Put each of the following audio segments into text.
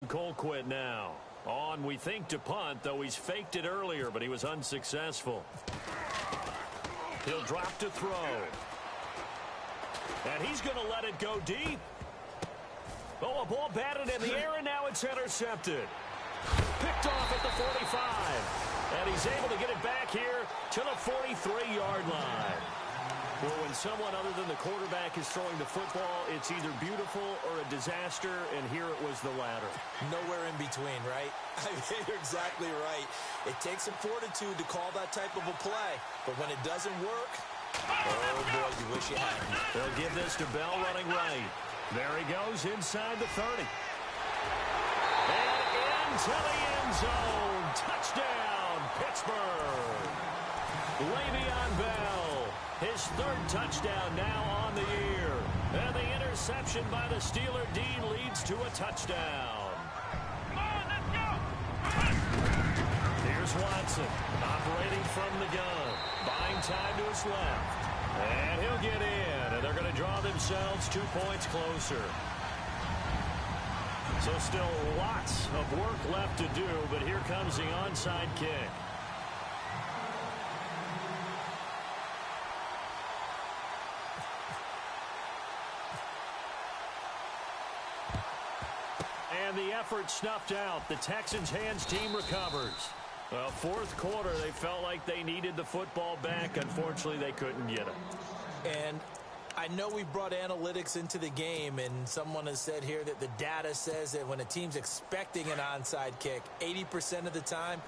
Colquitt now. On, we think, to punt, though he's faked it earlier, but he was unsuccessful. He'll drop to throw. And he's going to let it go deep. Oh, a ball batted in the air, and now it's intercepted. Picked off at the 45. And he's able to get it back here to the 43-yard line. Well, when someone other than the quarterback is throwing the football, it's either beautiful or a disaster, and here it was the latter. Nowhere in between, right? I mean, you're exactly right. It takes some fortitude to call that type of a play, but when it doesn't work, oh, boy, you wish you hadn't. They'll give this to Bell running right. There he goes inside the 30. And into the end zone. Touchdown, Pittsburgh. Le'Veon Bell. His third touchdown now on the year. And the interception by the Steeler D leads to a touchdown. Come on, let's go! Here's Watson operating from the gun. Buying time to his left. And he'll get in. And they're going to draw themselves 2 points closer. So still lots of work left to do, but here comes the onside kick. And the effort snuffed out. The Texans' hands team recovers. Well, fourth quarter, they felt like they needed the football back. Unfortunately, they couldn't get it. And I know we brought analytics into the game, and someone has said here that the data says that when a team's expecting an onside kick, 80% of the time,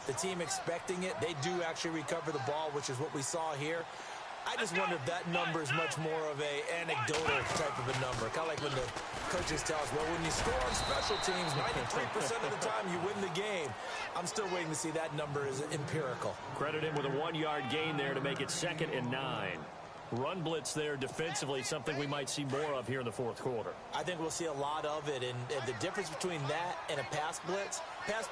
the team expecting it, they do actually recover the ball, which is what we saw here. I just wonder if that number is much more of a anecdotal type of a number. Kind of like when the coaches tell us, well, when you score on special teams, 93% of the time you win the game. I'm still waiting to see that number is empirical. Credit him with a 1-yard gain there to make it 2nd and 9. Run blitz there defensively, something we might see more of here in the fourth quarter. I think we'll see a lot of it, and the difference between that and a pass blitz,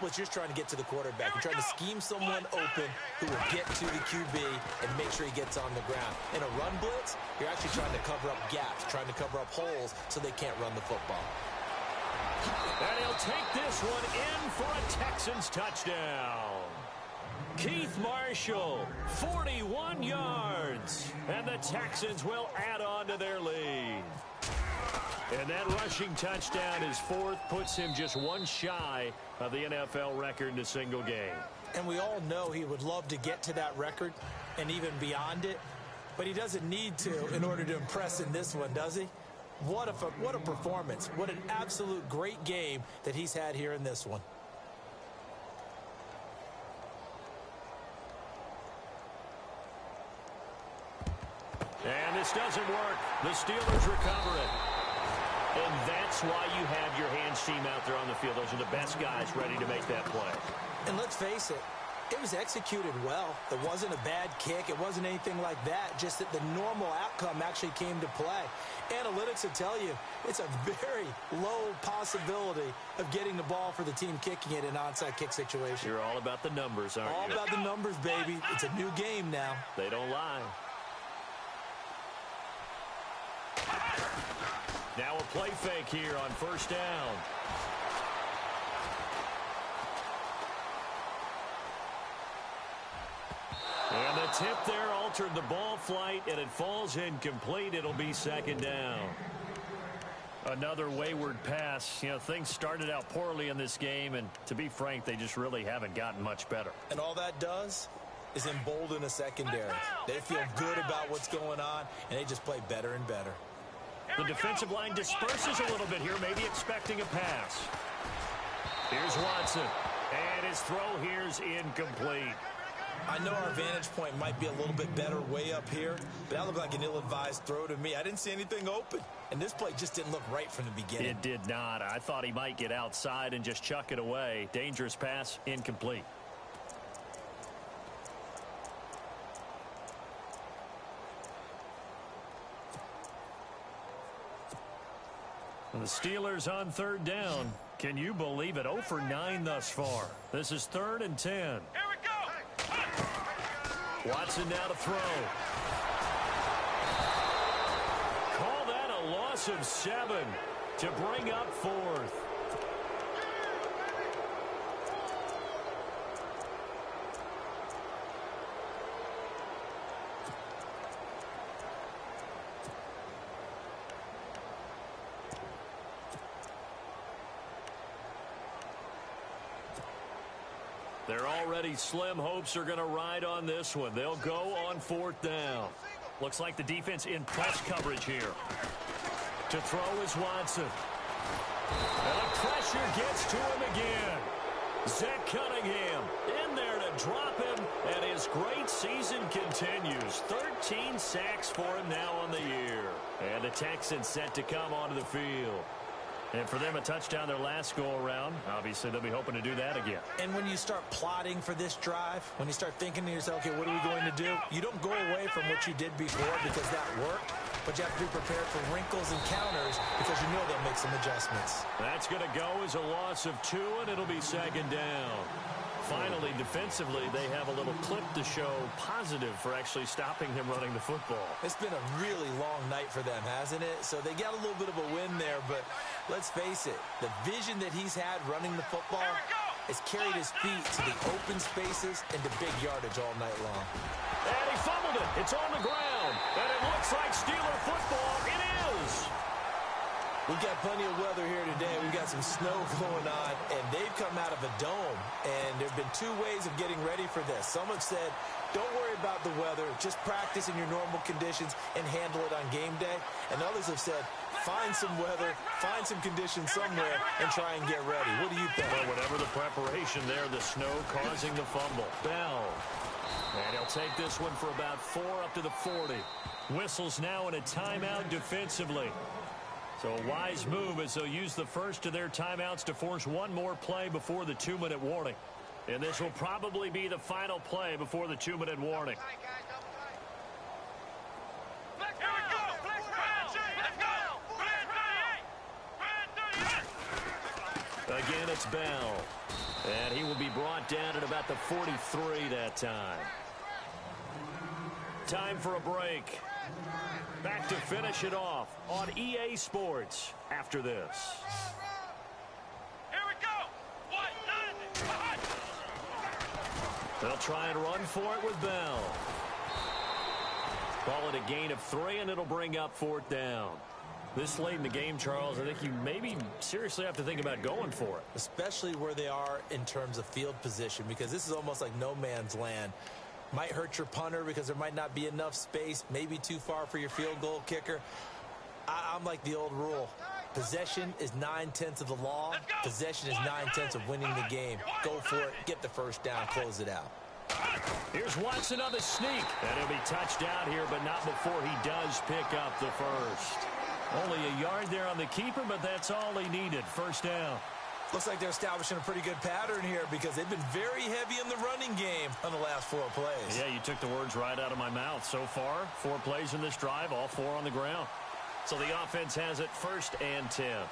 you're just trying to get to the quarterback. You're trying to scheme someone open who will get to the QB and make sure he gets on the ground. In a run blitz, you're actually trying to cover up gaps, trying to cover up holes so they can't run the football. And he'll take this one in for a Texans touchdown. Keith Marshall, 41 yards. And the Texans will add on to their lead. And that rushing touchdown, his fourth, puts him just one shy of the NFL record in a single game. And we all know he would love to get to that record and even beyond it. But he doesn't need to in order to impress in this one, does he? What a performance. What an absolute great game that he's had here in this one. And this doesn't work. The Steelers recover it. And that's why you have your hands team out there on the field. Those are the best guys ready to make that play. And let's face it, it was executed well. It wasn't a bad kick. It wasn't anything like that. Just that the normal outcome actually came to play. Analytics will tell you it's a very low possibility of getting the ball for the team kicking it in an onside kick situation. You're all about the numbers, aren't you? All about the numbers, baby. It's a new game now. They don't lie. Now a play fake here on first down. And the tip there altered the ball flight, and it falls incomplete. It'll be 2nd down. Another wayward pass. You know, things started out poorly in this game, and to be frank, they just really haven't gotten much better. And all that does is embolden a secondary. They feel good about what's going on, and they just play better and better. The defensive line disperses a little bit here, maybe expecting a pass. Here's Watson. And his throw here's incomplete. I know our vantage point might be a little bit better way up here, but that looked like an ill-advised throw to me. I didn't see anything open, and this play just didn't look right from the beginning. It did not. I thought he might get outside and just chuck it away. Dangerous pass, incomplete. The Steelers on 3rd down. Can you believe it? 0 for 9 thus far. This is 3rd and 10. Here we go. Watson now to throw. Call that a loss of 7 to bring up 4th. Their already slim hopes are going to ride on this one. They'll go on 4th down. Looks like the defense in press coverage here. To throw is Watson. And the pressure gets to him again. Zach Cunningham in there to drop him, and his great season continues. 13 sacks for him now on the year. And the Texans set to come onto the field. And for them, a touchdown their last go-around. Obviously, they'll be hoping to do that again. And when you start plotting for this drive, when you start thinking to yourself, okay, what are we going to do? You don't go away from what you did before because that worked, but you have to be prepared for wrinkles and counters because you know they'll make some adjustments. That's going to go as a loss of 2, and it'll be 2nd down. Finally, defensively, they have a little clip to show positive for actually stopping him running the football. It's been a really long night for them, hasn't it? So they got a little bit of a win there, but let's face it, the vision that he's had running the football has carried his feet to the open spaces and to big yardage all night long. And he fumbled it. It's on the ground. And it looks like Steeler football. It is. We've got plenty of weather here today. We've got some snow going on, and they've come out of a dome. And there have been 2 ways of getting ready for this. Some have said, don't worry about the weather. Just practice in your normal conditions and handle it on game day. And others have said, find some weather, find some conditions somewhere, and try and get ready. What do you think? Well, whatever the preparation there, the snow causing the fumble. Bell. And he'll take this one for about 4 up to the 40. Whistles now in a timeout defensively. So a wise move as they'll use the first of their timeouts to force one more play before the 2-minute warning. And this will probably be the final play before the 2-minute warning. Again, it's Bell. And he will be brought down at about the 43 that time. Time for a break. Back to finish it off on EA Sports after this. Here we go. They'll try and run for it with Bell. Call it a gain of 3, and it'll bring up 4th down. This late in the game, Charles, I think you maybe seriously have to think about going for it. Especially where they are in terms of field position, because this is almost like no man's land. Might hurt your punter because there might not be enough space, maybe too far for your field goal kicker. I'm like the old rule. Possession is 9/10 of the law. Possession is 9/10 of winning the game. Go for it, get the first down, close it out. Here's Watson on the sneak. And he'll be touched down here, but not before he does pick up the first. Only a yard there on the keeper, but that's all he needed. First down. Looks like they're establishing a pretty good pattern here because they've been very heavy in the running game on the last 4 plays. Yeah, you took the words right out of my mouth. So far, 4 plays in this drive, all 4 on the ground. So the offense has it 1st and 10.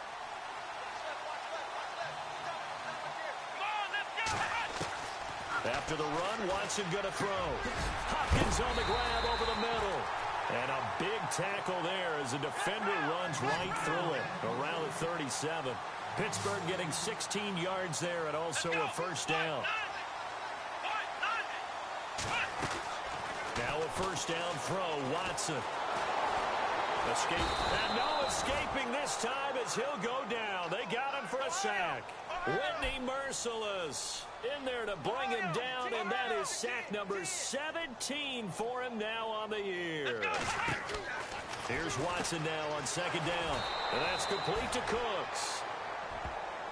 After the run, Watson going to throw. Hopkins on the grab over the middle. And a big tackle there as the defender runs right through it around the 37. Pittsburgh getting 16 yards there and also a first down. Now a first down throw, Watson. Escape. And no escaping this time as he'll go down. They got him for a sack. Whitney Merciless in there to bring him down, and that is sack number 17 for him now on the year. Here's Watson now on 2nd down, and that's complete to Cooks.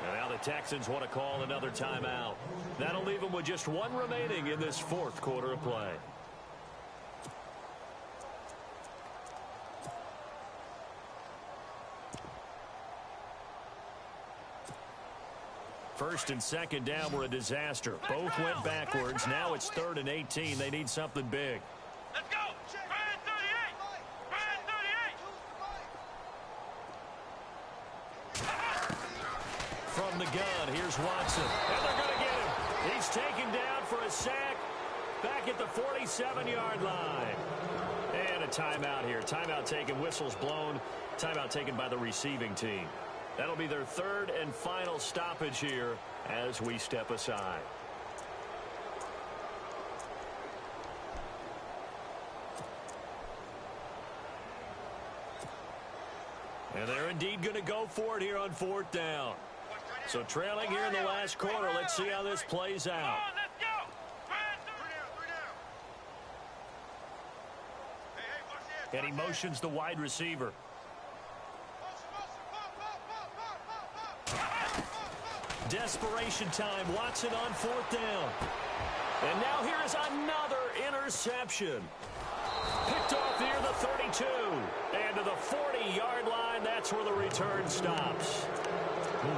And now the Texans want to call another timeout. That'll leave them with just 1 remaining in this 4th quarter of play. First and 2nd down were a disaster. Both went backwards. Now it's 3rd and 18. They need something big. Let's go. Brand 38. Brand 38. From the gun, here's Watson. And they're going to get him. He's taken down for a sack back at the 47-yard line. And a timeout here. Timeout taken, whistles blown. Timeout taken by the receiving team. That'll be their 3rd and final stoppage here as we step aside. And they're indeed going to go for it here on 4th down. So trailing here in the last quarter. Let's see how this plays out. And he motions the wide receiver. Desperation time. Watson on 4th down. And now here is another interception. Picked off near the 32. And to the 40-yard line, that's where the return stops.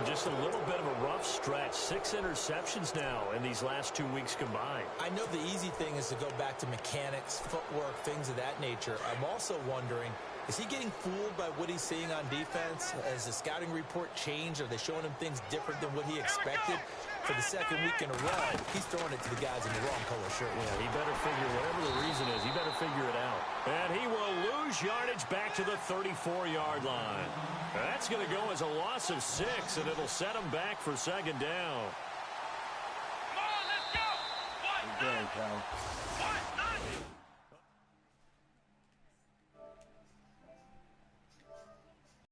Just a little bit of a rough stretch. 6 interceptions now in these last 2 weeks combined. I know the easy thing is to go back to mechanics, footwork, things of that nature. I'm also wondering, is he getting fooled by what he's seeing on defense? Has the scouting report changed? Are they showing him things different than what he expected? For the second week in a row, he's throwing it to the guys in the wrong color shirt. Yeah, he better figure, whatever the reason is, he better figure it out. And he will lose yardage back to the 34-yard line. That's going to go as a loss of 6, and it'll set him back for 2nd down. Come on, let's go. 1-9. 1-9.